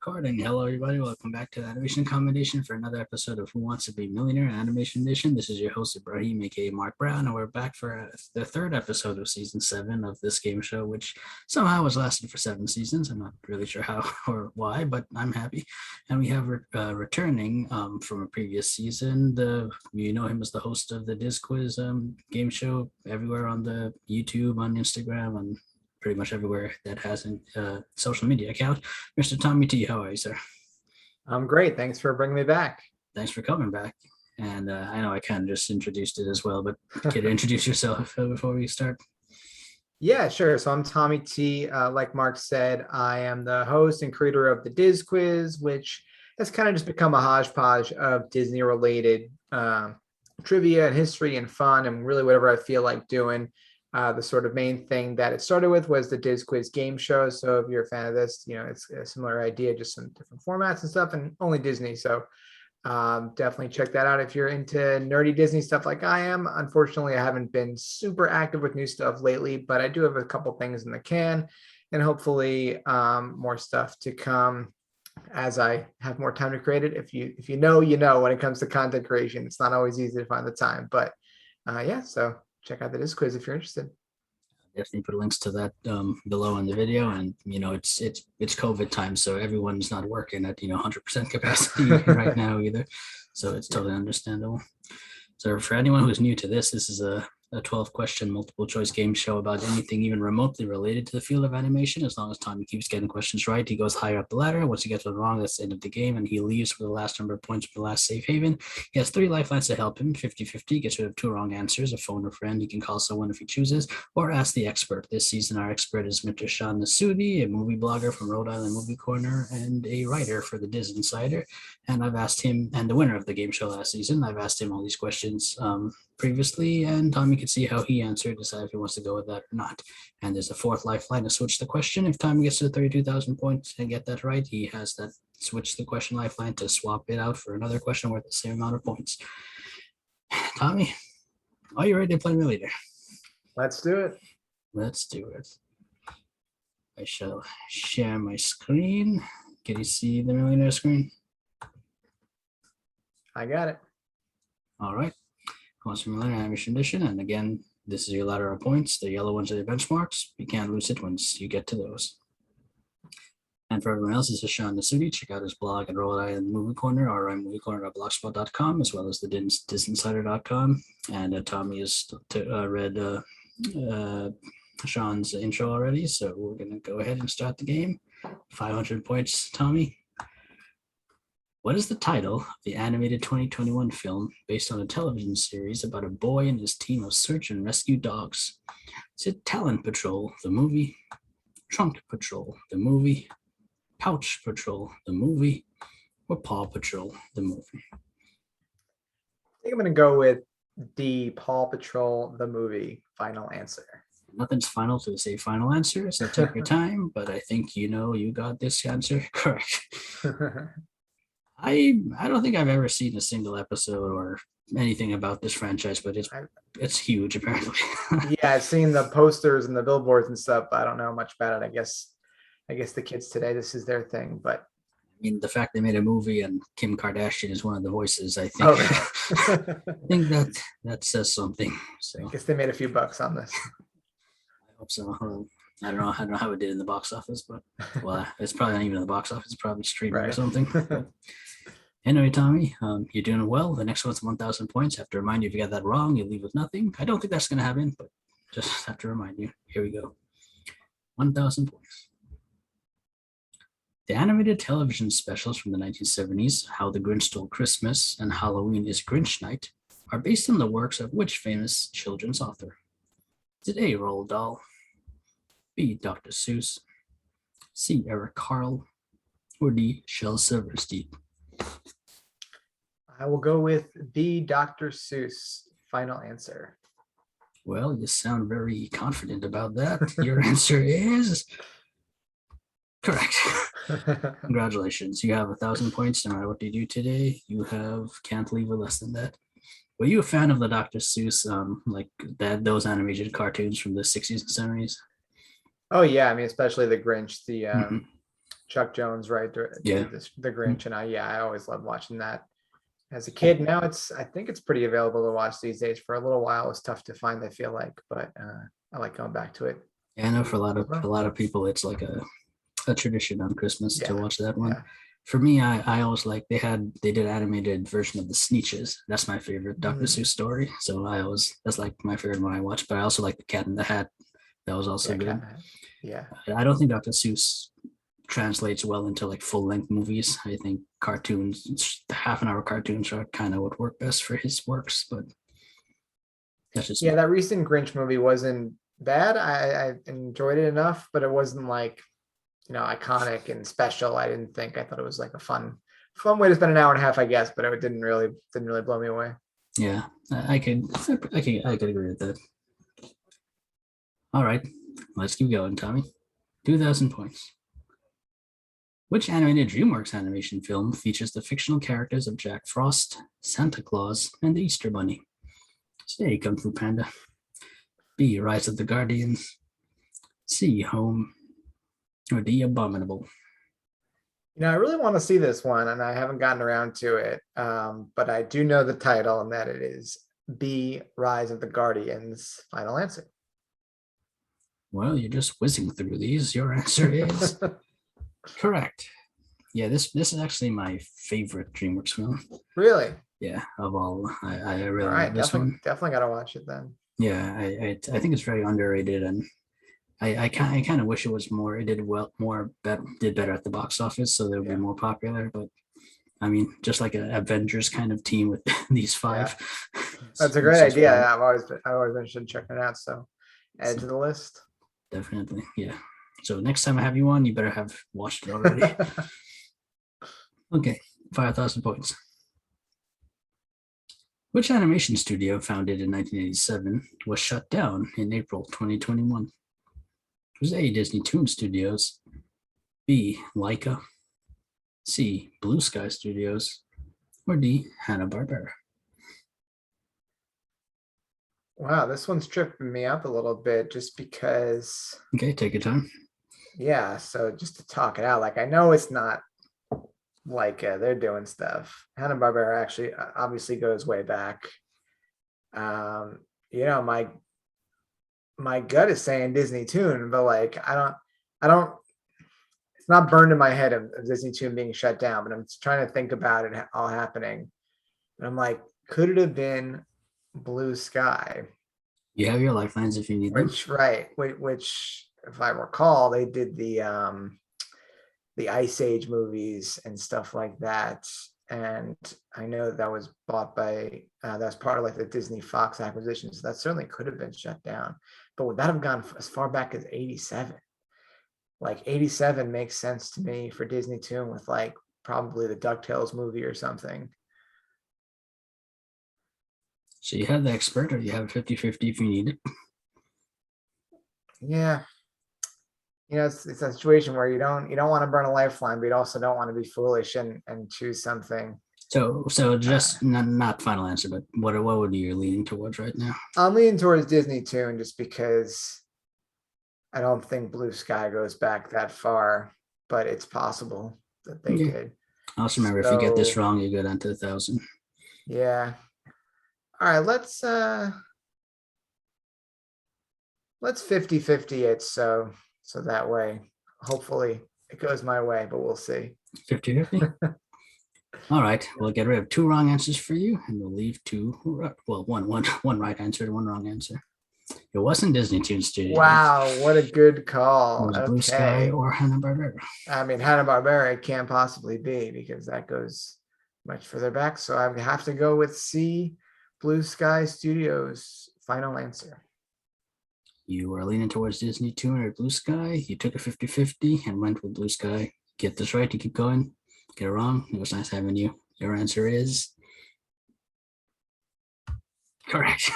Recording. Hello, everybody. Welcome back to the Animation Combination for another episode of Who Wants to Be Millionaire Animation Edition. This is your host, Ibrahim, aka Mark Brown, and we're back for the third episode of season 7 of this game show, which somehow has lasted for 7 seasons. I'm not really sure how or why, but I'm happy. And we have returning from a previous season. You know him as the host of the Diz Quiz game show everywhere on the YouTube, on Instagram, and pretty much everywhere that has a social media account. Mr. Tommy T, how are you, sir? I'm great. Thanks for bringing me back. Thanks for coming back. And I know I kind of just introduced it as well, but can you introduce yourself before we start? Yeah, sure. So I'm Tommy T. Like Mark said, I am the host and creator of the Diz Quiz, which has kind of just become a hodgepodge of Disney-related trivia and history and fun and really whatever I feel like doing. The sort of main thing that it started with was the Diz Quiz game show. So if you're a fan of this, you know, it's a similar idea, just some different formats and stuff, and only Disney. So definitely check that out if you're into nerdy Disney stuff like I am. Unfortunately, I haven't been super active with new stuff lately, but I do have a couple things in the can and hopefully more stuff to come as I have more time to create it. If you know, you know, when it comes to content creation, it's not always easy to find the time, but yeah, so check out the Diz Quiz if you're interested. Definitely put links to that below in the video. And you know, it's COVID time, so everyone's not working at 100% capacity right now either. So it's totally understandable. So for anyone who's new to this is a 12-question multiple choice game show about anything even remotely related to the field of animation. As long as Tommy keeps getting questions right, he goes higher up the ladder. Once he gets one wrong, that's the end of the game, and he leaves with the last number of points from the last safe haven. He has 3 lifelines to help him, 50-50, gets rid of 2 wrong answers, a phone or friend. He can call someone if he chooses, or ask the expert. This season, our expert is Mr. Sean Nasuti, a movie blogger from Rhode Island Movie Corner and a writer for the Diz Insider. And I've asked him, and the winner of the game show last season, I've asked him all these questions previously, and Tommy can see how he answered, decide if he wants to go with that or not. And there's a 4th lifeline to switch the question. If Tommy gets to 32,000 points and get that right, he has that switch the question lifeline to swap it out for another question worth the same amount of points. Tommy, are you ready to play Millionaire? Let's do it. Let's do it. I shall share my screen. Can you see the Millionaire screen? I got it. All right. Comes from Millionaire Animation Edition, and again, this is your ladder of points. The yellow ones are the benchmarks. You can't lose it once you get to those. And for everyone else, this is Sean Nasuti. Check out his blog at Rhode Island Movie Corner, or moviecorner.blogspot.com, as well as the dizinsider.com. And Tommy has read Sean's intro already, so we're going to go ahead and start the game. 500 points, Tommy. What is the title of the animated 2021 film based on a television series about a boy and his team of search and rescue dogs? Is it Talent Patrol, the movie, Trunk Patrol, the movie, Pouch Patrol, the movie, or Paw Patrol, the movie? I think I'm going to go with the Paw Patrol, the movie, final answer. Nothing's final to say final answer, so take your time, but I think you got this answer correct. I don't think I've ever seen a single episode or anything about this franchise, but it's huge apparently. Yeah, I've seen the posters and the billboards and stuff, but I don't know much about it. I guess the kids today, this is their thing, but I mean, the fact they made a movie and Kim Kardashian is one of the voices, I think. Oh. I think that says something. So I guess they made a few bucks on this. I hope so. I don't know how it did in the box office, but well, it's probably not even in the box office. It's probably streaming right. Or something. But anyway, Tommy, you're doing well. The next one's 1,000 points. I have to remind you, if you got that wrong, you leave with nothing. I don't think that's going to happen, but just have to remind you. Here we go. 1,000 points. The animated television specials from the 1970s, How the Grinch Stole Christmas and Halloween is Grinch Night, are based on the works of which famous children's author? Is it A. Roald Dahl, B. Dr. Seuss, C. Eric Carle, or D. Shel Silverstein? I will go with B. Dr. Seuss. Final answer. Well, you sound very confident about that. Your answer is correct. Congratulations. You have 1,000 points no matter what you do today. You can't leave with less than that. Were you a fan of the Dr. Seuss, like those animated cartoons from the 60s and 70s? Oh yeah, I mean, especially the Grinch, the Chuck Jones, right? Yeah. Did this, the Grinch, and I always loved watching that as a kid. Now I think it's pretty available to watch these days. For a little while, it was tough to find, I feel like, but I like going back to it. Yeah, I know for as well. a lot of people, it's like a tradition on Christmas to Yeah, watch that one. yeah. For me, I always like they did animated version of the Sneetches. That's my favorite Dr. Mm, Seuss story. So that's like my favorite one I watch. But I also like the Cat in the Hat. That was also yeah, good. yeah. I don't think Dr. Seuss translates well into like full length movies. I think cartoons, the half an hour cartoons are kind of what work best for his works. But that's just Yeah, me. that recent Grinch movie wasn't bad. I enjoyed it enough, but it wasn't like, iconic and special. I didn't think. I thought it was like a fun way to spend an hour and a half, I guess, but it didn't really blow me away. Yeah, I could agree with that. All right, let's keep going, Tommy. 2,000 points. Which animated DreamWorks animation film features the fictional characters of Jack Frost, Santa Claus, and the Easter Bunny? A. Kung Fu Panda. B. Rise of the Guardians. C. Home. Or D. Abominable. I really want to see this one, and I haven't gotten around to it. But I do know the title, and that it is B. Rise of the Guardians. Final answer. Well, you're just whizzing through these. Your answer is correct. Yeah, this is actually my favorite DreamWorks film. Really? Yeah, of all, I All really right, love this one. definitely gotta watch it then. Yeah, I think it's very underrated, and I kind of wish it was more. It did well, did better at the box office, so they'll be Yeah. more popular. But I mean, just like an Avengers kind of team with these five. That's a It's great just idea. fun. I've always been interested in checking it out. So add to the list. Definitely, yeah. So next time I have you on, you better have watched it already. Okay, 5,000 points. Which animation studio, founded in 1987, was shut down in April 2021? It was A. Disney Toon Studios, B. Laika, C. Blue Sky Studios, or D. Hanna-Barbera. Wow, this one's tripping me up a little bit just because, Okay, take your time. yeah, so just to talk it out, like I know it's not like they're doing stuff. Hanna-Barbera actually obviously goes way back. My gut is saying Disney Toon, but like I don't it's not burned in my head of Disney Toon being shut down, but I'm just trying to think about it all happening. And I'm like, could it have been Blue Sky? You have your lifelines if you need them. Which if I recall, they did the Ice Age movies and stuff like that. And I know that was bought by that was part of like the Disney Fox acquisition. So that certainly could have been shut down. But would that have gone as far back as 87? Like 87 makes sense to me for Disney Toon with like probably the DuckTales movie or something. So you have the expert, or you have 50-50 if you need it. Yeah. It's a situation where you don't want to burn a lifeline, but you also don't want to be foolish and choose something. So just not final answer, but what would you leaning towards right now? I'm leaning towards Disney Toon just because I don't think Blue Sky goes back that far, but it's possible that they did. Also remember, if you get this So, wrong, you go down to 1,000. yeah. All right, let's 50-50 it so that way hopefully it goes my way, but we'll see. 50-50. All right, we'll get rid of 2 wrong answers for you, and we'll leave one right answer and 1 wrong answer. It wasn't Disney Toon Studios. Wow, what a good It call. was Blue Sky Okay. or Hanna-Barbera. I mean, Hanna-Barbera it can't possibly be because that goes much further back. So I would have to go with C, Blue Sky Studios. Final answer. You are leaning towards Disney Toon or Blue Sky. You took a 50-50 and went with Blue Sky. Get this right, you keep going. Get it wrong. It was nice having you. Your answer is correct.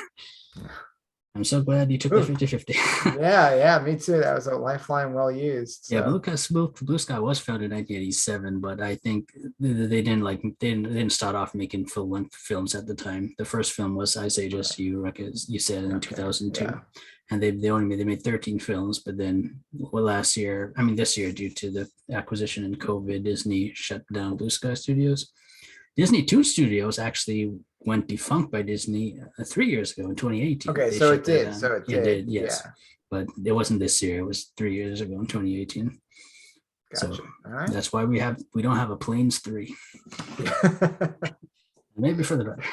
I'm so glad you took the Ooh. 50-50. Yeah, me too. That was a lifeline well used. Yeah, So Blue Sky was founded in 1987, but I think they didn't they didn't start off making full length films at the time. The first film was I Say Just You, like as you said, in okay, 2002, yeah, and they made 13 films. But then this year, due to the acquisition and COVID, Disney shut down Blue Sky Studios. Disney Toon Studios actually went defunct by Disney 3 years ago in 2018. okay. They So shut it that did. down. So it Yeah, they did. did, Yeah, yes, but it wasn't this year. It was 3 years ago in 2018. So gotcha. All right. that's why we don't have a Planes 3. Maybe for the better.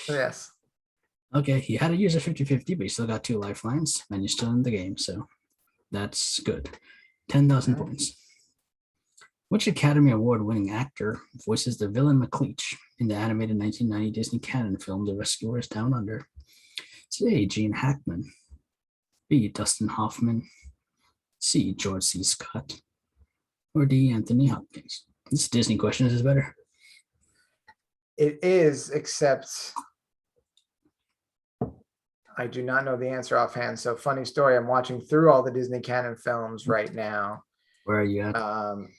Yes. Okay, you had to use a 50-50, but you still got 2 lifelines and you're still in the game. So that's good. 10,000 All right. points. Which Academy Award winning actor voices the villain McLeach in the animated 1990 Disney canon film The Rescuers Down Under? It's A. Gene Hackman, B. Dustin Hoffman, C. George C. Scott, or D. Anthony Hopkins. This Disney question is better. It is, except I do not know the answer offhand. So funny story. I'm watching through all the Disney canon films right now. Where are you at?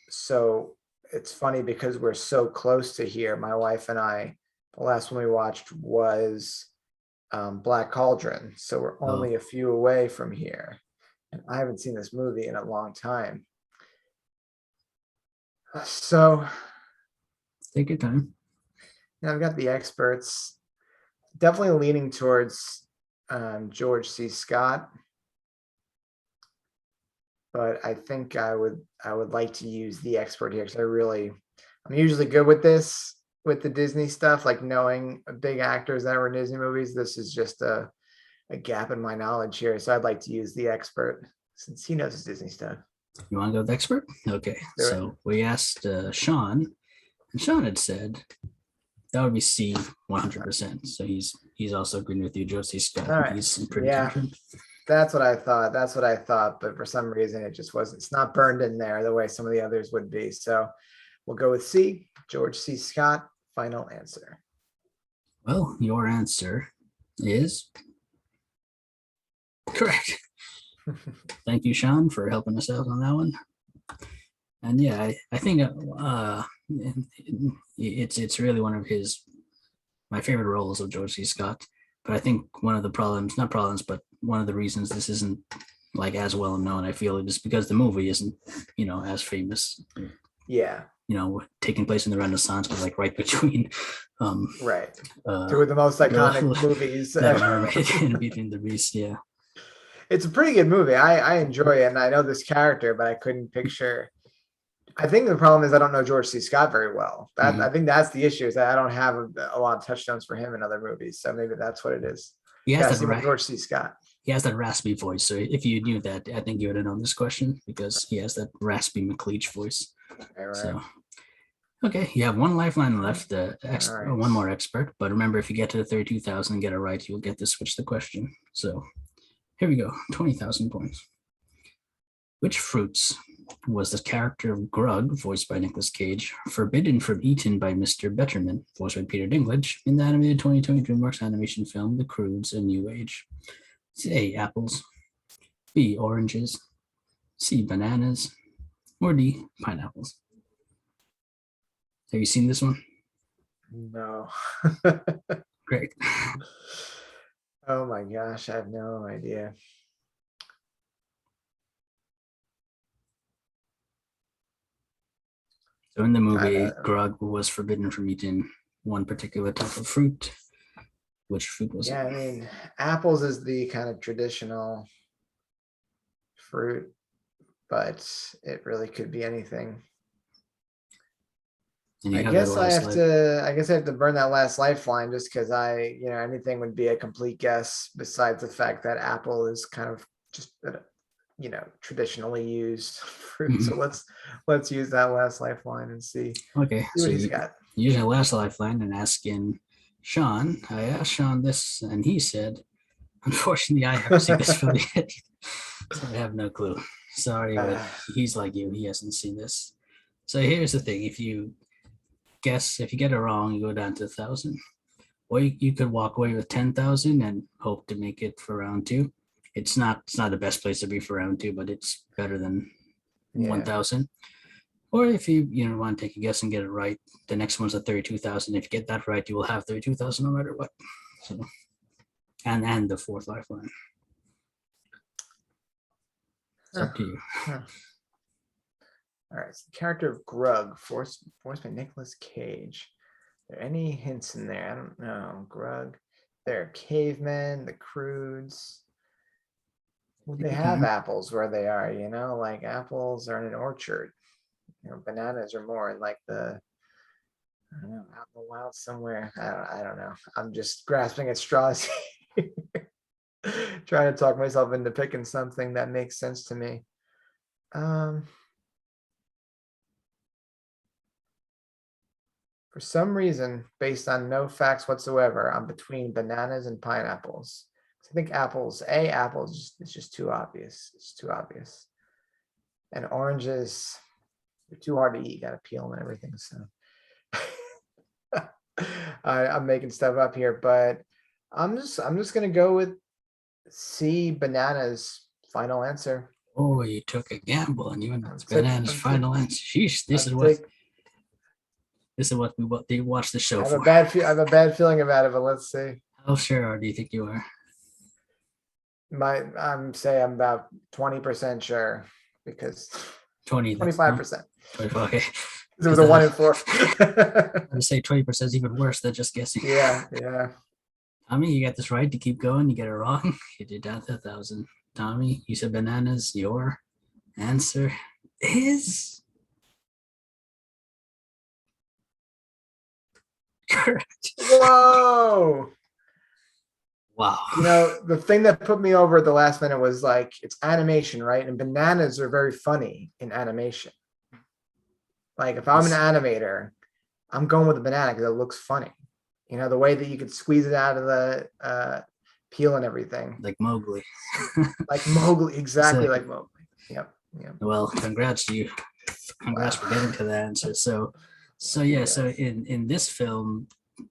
So it's funny because we're so close to here. My wife and I, the last one we watched was Black Cauldron. So we're only a few away from here. And I haven't seen this movie in a long time. So Take your time. I've got the experts. Definitely leaning towards George C. Scott. But I think I would like to use the expert here because I'm usually good with this, with the Disney stuff, like knowing big actors that were in Disney movies. This is just a gap in my knowledge here. So I'd like to use the expert since he knows his Disney stuff. You want to go with the expert? Okay. So we asked Sean, and Sean had said that would be C 100%. So he's also agreeing with you, Josie Scott. All right. He's pretty Yeah. confident. That's what I thought. But for some reason, it just wasn't. It's not burned in there the way some of the others would be. So we'll go with C, George C. Scott. Final answer. Well, your answer is correct. Thank you, Sean, for helping us out on that one. And yeah, I think it's really one of my favorite roles of George C. Scott. But I think one of the not problems, but one of the reasons this isn't like as well known, I feel, is because the movie isn't, as famous. Yeah. Taking place in the Renaissance, but like right between right. Two of the most iconic movies. In Beauty and the Beast, yeah. It's a pretty good movie. I enjoy it, and I know this character, but I couldn't picture. I think the problem is I don't know George C. Scott very well. I think that's the issue, is that I don't have a lot of touchdowns for him in other movies. So maybe that's what it is. He has George C. Scott. He has that raspy voice. So if you knew that, I think you would have known this question because he has that raspy McLeach voice. Right. So, okay, you have one lifeline left. One more expert, but remember, if you get to the 32,000 and get it right, you'll get to switch the question. So here we go, 20,000 points. Which fruits was the character of Grug, voiced by Nicolas Cage, forbidden from eating by Mr. Betterman, voiced by Peter Dinklage, in the animated 2020 DreamWorks animation film The Croods: A New Age? A, apples, B, oranges, C, bananas, or D, pineapples? Have you seen this one? No. Great. Oh my gosh, I have no idea. So in the movie, Grug was forbidden from eating one particular type of fruit. Which fruit was it? Yeah, I mean, apples is the kind of traditional fruit, but it really could be anything. I guess I have to burn that last lifeline just because anything would be a complete guess besides the fact that apple is kind of just traditionally used fruit. So let's use that last lifeline and see. Okay, what he's got. Using the last lifeline and asking Sean, I asked Sean this, and he said, unfortunately, I haven't seen this film yet. So I have no clue. Sorry, but he's like you. He hasn't seen this. So here's the thing. If you get it wrong, you go down to 1,000. or you could walk away with 10,000 and hope to make it for round two. It's not the best place to be for round two, but it's better than Yeah. 1,000. Or if you want to take a guess and get it right, the next one's at 32,000. If you get that right, you will have 32,000 no matter what. So, and the fourth lifeline. It's up to you. Huh. All right, so the character of Grug, voiced by Nicolas Cage. Are there any hints in there? I don't know. Grug. They're cavemen, the Crudes. Would they have apples where they are? Like apples are in an orchard. Bananas are more in like I don't know, out in the wild somewhere. I don't know. I'm just grasping at straws, trying to talk myself into picking something that makes sense to me. For some reason, based on no facts whatsoever, I'm between bananas and pineapples. I think apples is just too obvious. It's too obvious. And oranges, they're too hard to eat. You got to peel them and everything. So I'm making stuff up here, but I'm just gonna go with C, bananas. Final answer. Oh, you took a gamble and you went with Took- bananas. I'm Final answer. Sheesh, this is I'll what take- they watch the I show have a for. bad I have a bad feeling about it, but let's see. How sure do you think you are? I'm about 20% sure because 20. 25%. 25. Okay. It was a 1 in 4. I would say 20% is even worse than just guessing. Yeah. Tommy, you got this right to keep going. You get it wrong. You did down to 1,000. Tommy, you said bananas. Your answer is correct. Whoa. Wow. The thing that put me over at the last minute was like, it's animation, right? And bananas are very funny in animation. Like if I'm an animator, I'm going with a banana because it looks funny. The way that you could squeeze it out of the peel and everything. Like Mowgli. Like Mowgli, exactly So- like Mowgli. Yep. Well, congrats to you. Congrats Wow. for getting to the answer. So yeah, so in this film,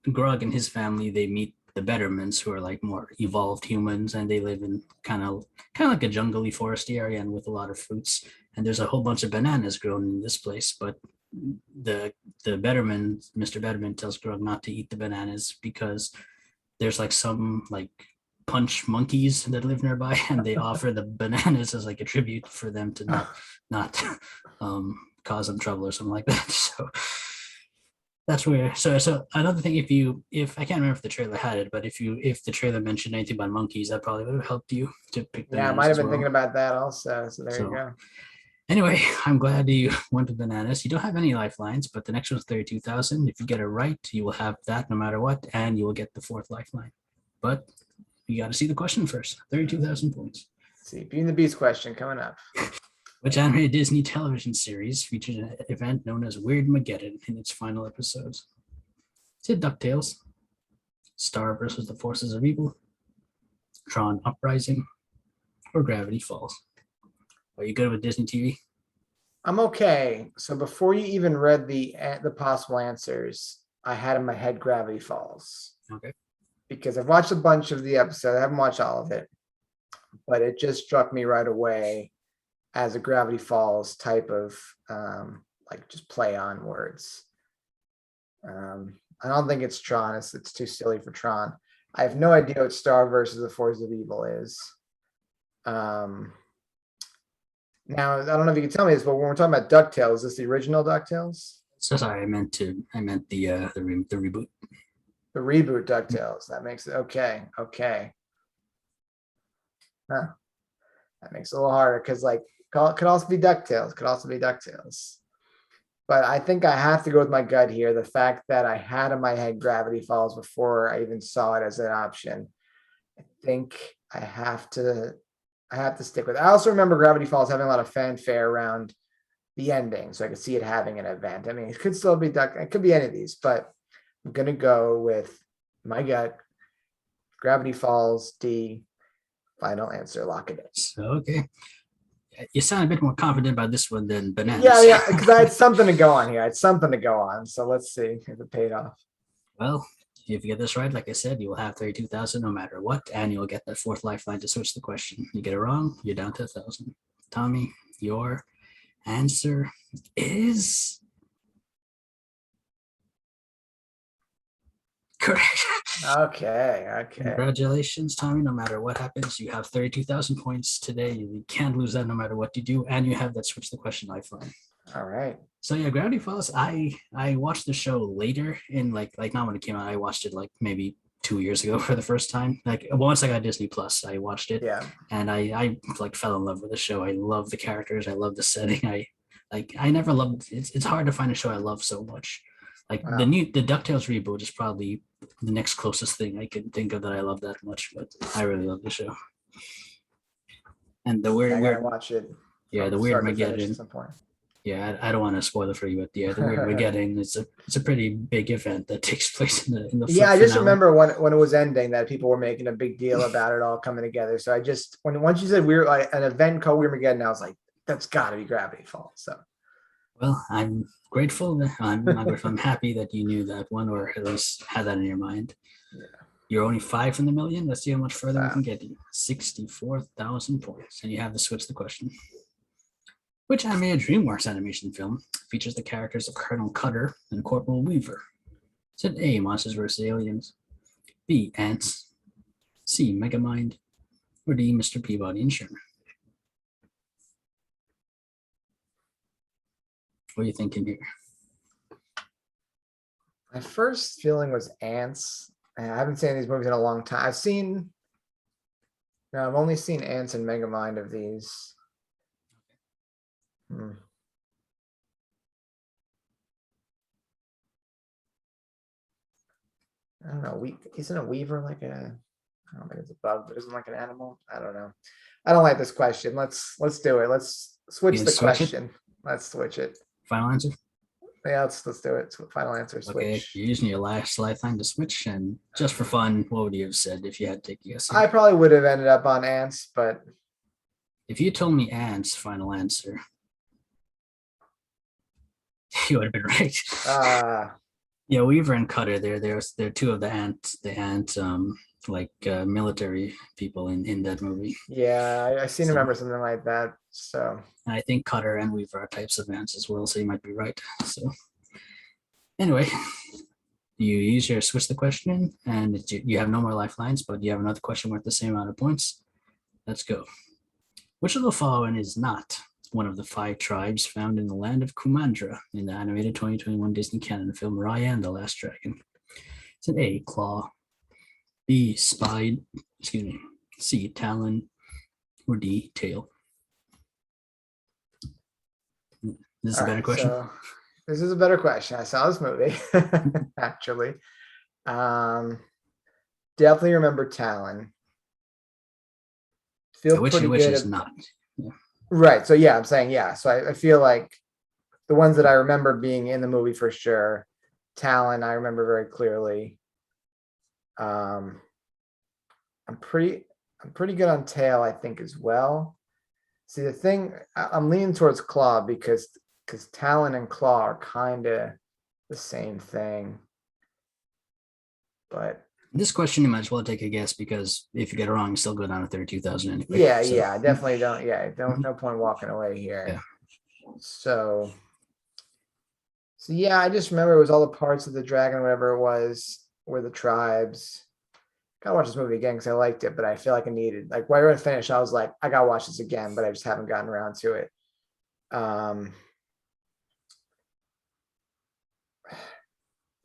Grug and his family, they meet the Betterments, who are like more evolved humans, and they live in kind of like a jungly foresty area and with a lot of fruits. And there's a whole bunch of bananas grown in this place, but the Betterman, Mr. Betterman tells Grug not to eat the bananas because there's like some like punch monkeys that live nearby, and they offer the bananas as like a tribute for them to not cause them trouble or something like that. So that's where so another thing, if I can't remember if the trailer had it, but if the trailer mentioned anything about monkeys, that probably would have helped you to pick Yeah, I bananas might have as been well. thinking about that also. So there you So- go. Anyway, I'm glad you went with bananas. You don't have any lifelines, but the next one's 32,000. If you get it right, you will have that no matter what, and you will get the fourth lifeline. But you got to see the question first. 32,000 points. Let's see, Beauty and the Beast question coming up. Which animated Disney television series featured an event known as Weirdmageddon in its final episodes? Is it DuckTales, Star versus the Forces of Evil, Tron Uprising, or Gravity Falls? Are you good with Disney TV? I'm okay. So before you even read the possible answers, I had in my head Gravity Falls. Okay. Because I've watched a bunch of the episodes. I haven't watched all of it, but it just struck me right away as a Gravity Falls type of like just play on words. I don't think it's Tron. It's too silly for Tron. I have no idea what Star versus the Force of Evil is. Now I don't know if you can tell me this, but when we're talking about DuckTales, is this the original DuckTales? So sorry, I meant the reboot. The reboot DuckTales. That makes it okay. Okay. Huh. That makes it a little harder because could also be DuckTales. Could also be DuckTales. But I think I have to go with my gut here. The fact that I had in my head Gravity Falls before I even saw it as an option. I think I have to stick with it. I also remember Gravity Falls having a lot of fanfare around the ending, so I could see it having an event. I mean, it could still be it could be any of these, but I'm gonna go with my gut. Gravity Falls, D. Final answer. Lock it in. So okay. You sound a bit more confident about this one than bananas. Yeah, because I had something to go on here. I had something to go on. So let's see if it paid off. Well, If you get this right, like I said, you will have 32,000 no matter what, and you'll get that fourth lifeline to switch the question. You get it wrong, you're down to 1,000. Tommy, your answer is correct. Okay. Congratulations, Tommy. No matter what happens, you have 32,000 points today. You can't lose that no matter what you do, and you have that switch the question lifeline. All right. So yeah, Gravity Falls. I watched the show later in like not when it came out. I watched it like maybe 2 years ago for the first time. Like once I got Disney Plus, I watched it, Yeah. and I like fell in love with the show. I love the characters. I love the setting. I never loved. It's hard to find a show I love so much. Like Wow. the DuckTales reboot is probably the next closest thing I can think of that I love that much. But I really love the show. And the I gotta weird, watch it. yeah, from the weird start to finish Mageddon. at some point. Yeah, I don't want to spoil it for you, but yeah, the weird Mageddon. It's a pretty big event that takes place in the Yeah, I just finale. remember when it was ending that people were making a big deal about it all coming together. So I just once you said we're like an event called Weird Mageddon, I was like, that's got to be Gravity Falls. So Well, I'm grateful. I'm not grateful. I'm happy that you knew that one, or at least had that in your mind. yeah. You're only 5 from the million. Let's see how much further we Wow. can get you. 64,000 points, and you have to switch the question. Which animated DreamWorks animation film features the characters of Colonel Cutter and Corporal Weaver? Is it A, Monsters vs. Aliens, B, Ants, C, Megamind, or D, Mr. Peabody and Sherman? What are you thinking here? My first feeling was Ants. And I haven't seen these movies in a long time. I've only seen Ants and Megamind of these. I don't know. Isn't a weaver like a? I don't think it's a bug, but isn't like an animal. I don't know. I don't like this question. Let's do it. Let's switch You the switch it? question. Let's switch it. Final answer? Yeah, let's do it. Final answer. Okay, Switch. you're using your last lifeline to switch, and just for fun, what would you have said if you had to take a guess? I probably would have ended up on Ants, but If you told me ants, final answer, you would have been right. Yeah, Weaver and Cutter, they're two of the ant military people in that movie. yeah, I seem to So- remember something like that. So And I think Cutter and Weaver are types of ants as well, so you might be right. So anyway, you use your switch the question, and you have no more lifelines, but you have another question worth the same amount of points. Let's go. Which of the following is not one of the 5 tribes found in the land of Kumandra in the animated 2021 Disney canon film Raya and the Last Dragon? Is it A, Claw, B, Spide, C, Talon, or D, Tail? This is a all better right, question. so this is a better question. I saw this movie actually. Definitely remember Talon. Feel Which pretty good. is not. Right. So yeah, I'm saying yeah. So I feel like the ones that I remember being in the movie for sure. Talon, I remember very clearly. I'm pretty good on Tail, I think, as well. See, the thing I'm leaning towards Claw because Talon and Claw are kind of the same thing. But This question, you might as well take a guess, because if you get it wrong, you still go down to 32,000 anyway. yeah, So- yeah, definitely don't. Yeah, no point walking away here. Yeah. So yeah, I just remember it was all the parts of the dragon, whatever it was, were the tribes. Gotta watch this movie again because I liked it, but I feel like I needed, like, when I was finished, I was like, I gotta watch this again, but I just haven't gotten around to it.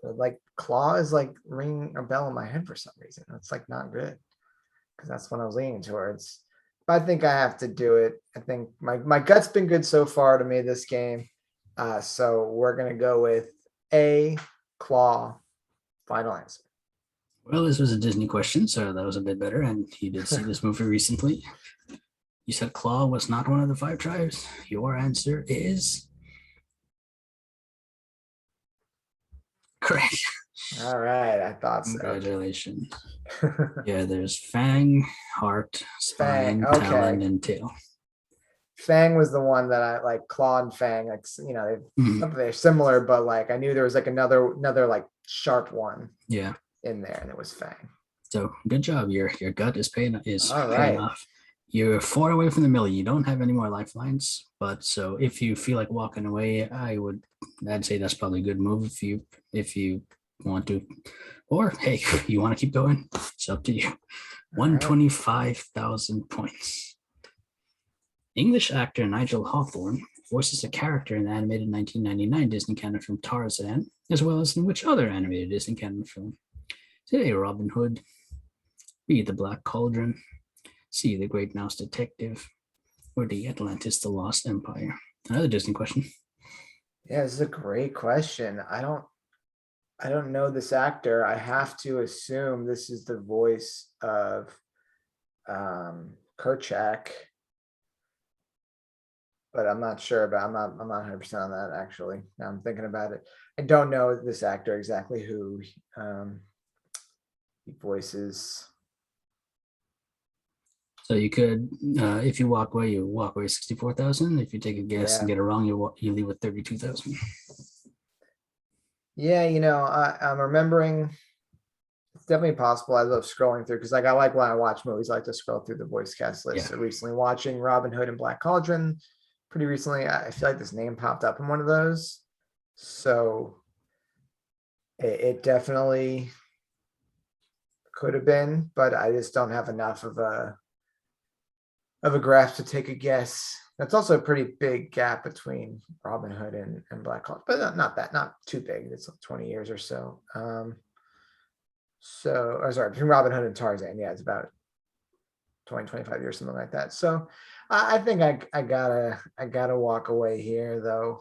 Like Claw is like ringing a bell in my head for some reason. It's like not good because that's what I was leaning towards. But I think I have to do it. I think my gut's been good so far to me this game. So we're gonna go with A, Claw. Final answer. Well, this was a Disney question, so that was a bit better. And you did see this movie recently. You said Claw was not one of the 5 tribes. Your answer is correct. All right, I thought so. Congratulations. Yeah, there's Fang, Heart, Spine, Fang, okay. Talon, and Tail. Fang was the one that I like. Claw and Fang, like, Mhm. they're similar, but like I knew there was like another like sharp one. Yeah. in there, and it was Fang. So good job. Your gut is paying All paying right. off. You're 4 away from the middle. You don't have any more lifelines, but so if you feel like walking away, I'd say that's probably a good move if you want to, or hey, you want to keep going. It's up to you. All right. 125,000 points. English actor Nigel Hawthorne voices a character in the animated 1999 Disney canon film Tarzan, as well as in which other animated Disney canon film? A. Robin Hood, B. The Black Cauldron, C. The Great Mouse Detective, or D. Atlantis: The Lost Empire? Another Disney question. Yeah, this is a great question. I don't know this actor. I have to assume this is the voice of Kerchak, but I'm not sure about. I'm not 100% on that actually. Now I'm thinking about it. I don't know this actor exactly who he voices. So you could, if you walk away, 64,000. If you take a guess and Yeah. get it wrong, you leave with 32,000. Yeah, I'm remembering. It's definitely possible. I love scrolling through because, like, I like when I watch movies, I like to scroll through the voice cast list. Yeah. So recently, watching Robin Hood and Black Cauldron, pretty recently, I feel like this name popped up in one of those. So it definitely could have been, but I just don't have enough of a graph to take a guess. That's also a pretty big gap between Robin Hood and Black Cauldron, but not too big. It's like 20 years or so. Between Robin Hood and Tarzan, yeah, it's about 20, 25 years, something like that. So I think I gotta walk away here, though.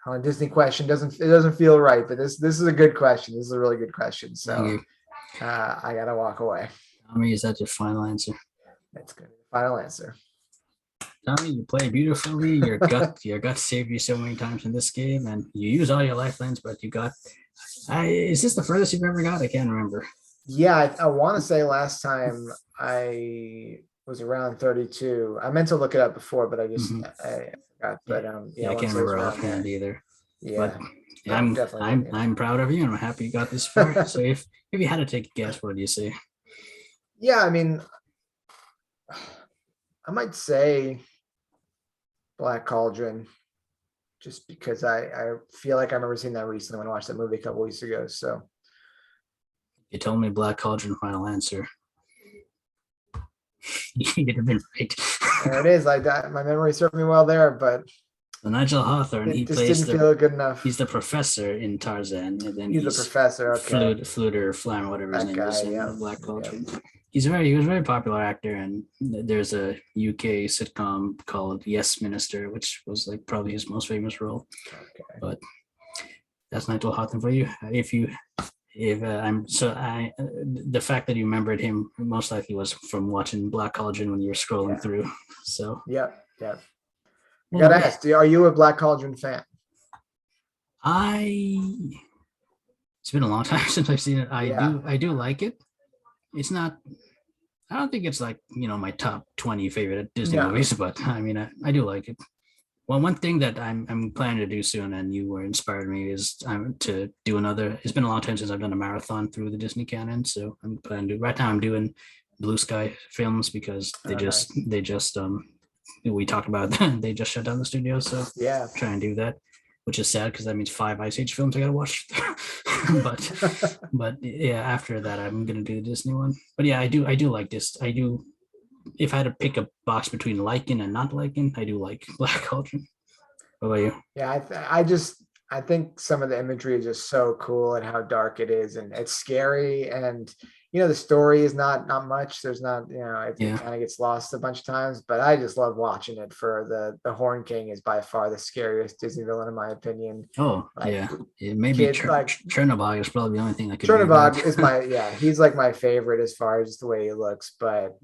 On Disney question, it doesn't feel right, but this is a good question. This is a really good question. So I gotta walk away. Tommy, is that your final answer? That's good. Final answer. Tommy, you play beautifully. Your gut saved you so many times in this game, and you use all your lifelines, but you got. Is this the furthest you've ever got? I can't remember. Yeah, I want to say last time I was around 32. I meant to look it up before, but I just I forgot. But I can't remember offhand either. Yeah, but I'm proud of you, and I'm happy you got this far. So if you had to take a guess, what do you say? Yeah, I mean, I might say Black Cauldron, just because I feel like I remember seeing that recently when I watched that movie a couple weeks ago. So you told me Black Cauldron, final answer. You'd have been right. There it is. My memory served me well there, but Nigel Hawthorne, he plays didn't feel good enough. He's the professor in Tarzan, and then he's the professor. Okay. Fluter, Flam, whatever his name is in Black Cauldron. Yeah. He was a very popular actor, and there's a UK sitcom called Yes Minister, which was like probably his most famous role. Okay. But that's Nigel Hawthorne for you. The fact that you remembered him most likely was from watching Black Cauldron when you were scrolling through. So yep. I gotta ask, are you a Black Cauldron fan? It's been a long time since I've seen it. I do like it. It's not. I don't think it's like my top 20 favorite Disney movies, but I mean I do like it. Well, one thing that I'm planning to do soon, and you were inspired me, is to do another. It's been a long time since I've done a marathon through the Disney canon, so I'm planning to. Right now, I'm doing Blue Sky Films because they just we talked about they just shut down the studio, so yeah, try and do that, which is sad because that means 5 Ice Age films I gotta watch. but yeah, after that I'm gonna do the Disney one. But yeah, I do like this. I do. If I had to pick a box between liking and not liking, I do like Black Cauldron. What about you? Yeah, I think some of the imagery is just so cool and how dark it is, and it's scary, and the story is not much. There's not, it kind of gets lost a bunch of times, but I just love watching it. For the Horn King is by far the scariest Disney villain in my opinion. Oh, maybe Chernobog is probably the only thing I could. Chernobog is he's like my favorite as far as just the way he looks, but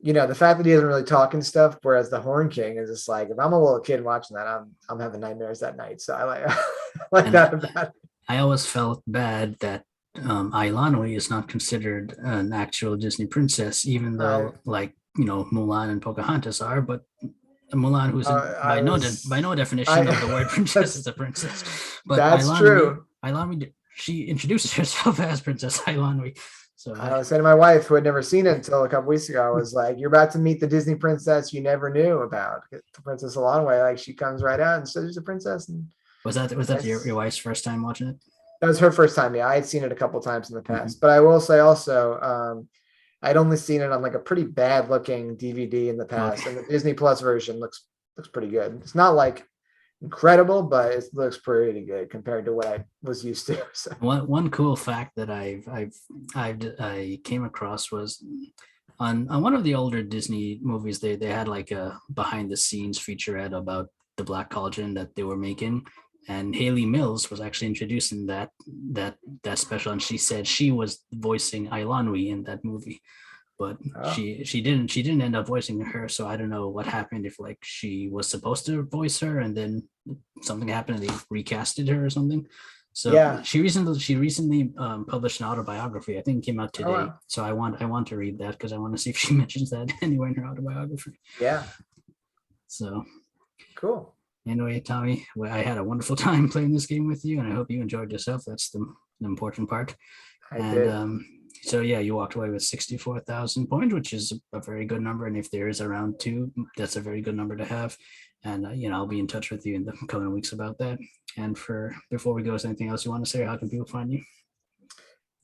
the fact that he doesn't really talk and stuff, whereas the Horn King is just like, if I'm a little kid watching that, I'm having nightmares that night. So I like that about it. I always felt bad that Ailani is not considered an actual Disney princess, even though Mulan and Pocahontas are, but Mulan, who's by no definition of the word princess, is a princess. But that's true. Ailani, she introduces herself as Princess Eilonwy. So I was saying to my wife, who had never seen it until a couple weeks ago, I was like, "You're about to meet the Disney princess you never knew about, the Princess Alonway." Like she comes right out and says she's a princess, and was that nice. your wife's first time watching it? That was her first time. Yeah, I had seen it a couple times in the Mhm. past, but I will say also, I'd only seen it on like a pretty bad looking DVD in the past, Okay. and the Disney Plus version looks pretty good. It's not like incredible, but it looks pretty good compared to what I was used to. So One cool fact that I came across was on one of the older Disney movies. They had like a behind the scenes featurette about the Black Cauldron that they were making, and Haley Mills was actually introducing that special, and she said she was voicing Eilonwy in that movie, but oh, she didn't end up voicing her. So I don't know what happened, if like she was supposed to voice her and then something happened and they recasted her or something. So yeah. she recently published an autobiography. I think it came out Oh today. wow. So I want to read that because I want to see if she mentions that anywhere in her autobiography. Yeah. So Cool. anyway, Tommy, well, I had a wonderful time playing this game with you, and I hope you enjoyed yourself. That's the important part. I And did. so yeah, you walked away with 64,000 points, which is a very good number. And if there is a round two, that's a very good number to have. And I'll be in touch with you in the coming weeks about that. And for before we go, is there anything else you want to say? Or how can people find you?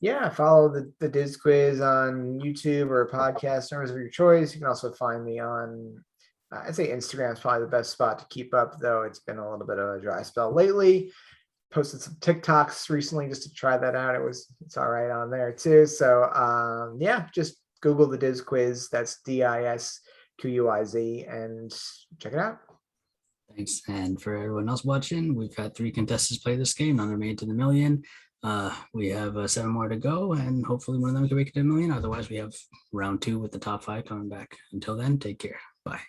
Yeah, follow the Diz Quiz on YouTube or podcast service of your choice. You can also find me on, I'd say Instagram is probably the best spot to keep up, though it's been a little bit of a dry spell lately. Posted some TikToks recently just to try that out. It's all right on there too. So yeah, just Google the Diz Quiz. That's DISQUIZ and check it out. Thanks. And for everyone else watching, we've had 3 contestants play this game. None are made to the million. We have 7 more to go, and hopefully one of them can make it to a million. Otherwise, we have round 2 with the top 5 coming back. Until then, take care. Bye.